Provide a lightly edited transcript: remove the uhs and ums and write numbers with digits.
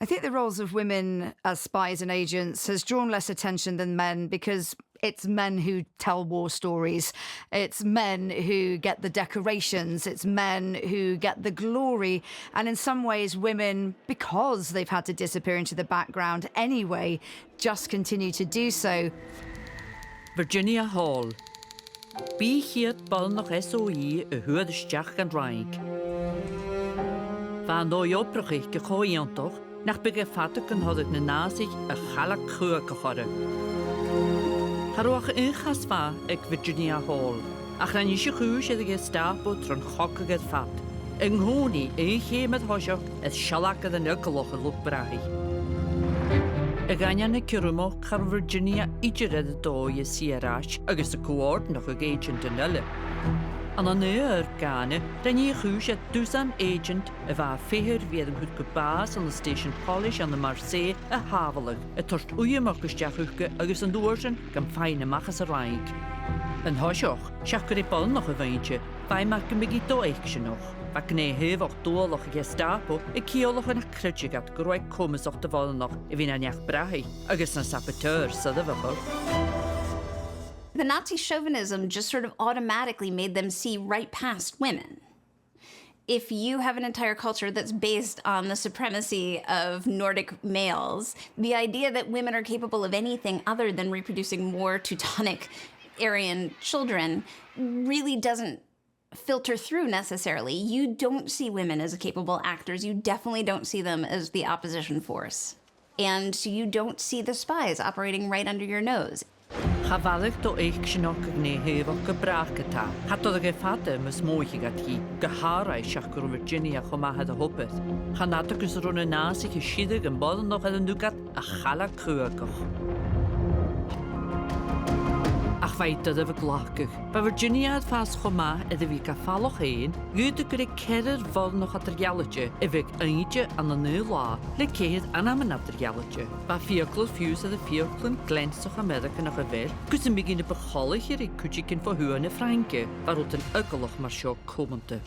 I think the roles of women as spies and agents has drawn less attention than men because it's men who tell war stories. It's men who get the decorations. It's men who get the glory. And in some ways, women, because they've had to disappear into the background anyway, just continue to do so. Virginia Hall. Bí chiad boireannach SOE a huadaisteach an Raig. Bhain dó iobrachaich go chóíontach nach bige fatach an hodag na násig a chalach chua go chore. Harwach chas fa ag Virginia Hall, ach ran isio chùis ag Gestapo tron Cogaidh fat. Yng nghwni chéimad hoisioch as sialach ad an ygaloch a lwbraich. Y ganyan y cyrwmoch char Virginia idired y doi y sierach agus y cword noch ag agent yn yle. An an gane, dan ni chùis dusan agent y fa ffeir fiad yn hwyd gybas an y station polish an y Marseille y hafalag y torst wyamach gysdiach hwydge agus yn dwrsen gan ffain ymach as y raig. Yn hoisioch, siach gyda bol noch y feintje, fai mach gymig I do eich synoch. Fa gné hefach dólach y Gestapo y ciolach yn y crydig at gyrwai cwmys o'ch dyfol noch I fi'n aniach brahi agus na saboteur sydd y fyfol. The Nazi chauvinism just sort of automatically made them see right past women. If you have an entire culture that's based on the supremacy of Nordic males, the idea that women are capable of anything other than reproducing more Teutonic Aryan children really doesn't filter through necessarily. You don't see women as capable actors. You definitely don't see them as the opposition force. And you don't see the spies operating right under your nose. Chafalig do eich synoch ag ne hefach gybrach gyda. Hadodd ag effade mys moich ag at hi, gyharau siach gyr Virginia chomahad a hopeth. Chanad agus rwn y nas i'ch sydig yn bod yn noch ag yn dwgat a chalag chwagach. Ach faid ydw y glachgach. Ba Virginia ad fas choma edrych fi gaffaloch ein, gyd y gyda cerir fod noch at yr ialage, efeg eidje an y new la, le ceid anam yn at yr ialage. Ba fioclwyd ffiws ydw fioclwyd glensoch America noch y fel, gws yn bygyn y bycholig i'r cwtsigyn fo hwn y Ffrainge, ba rwt yn ygolwch mar sio comante.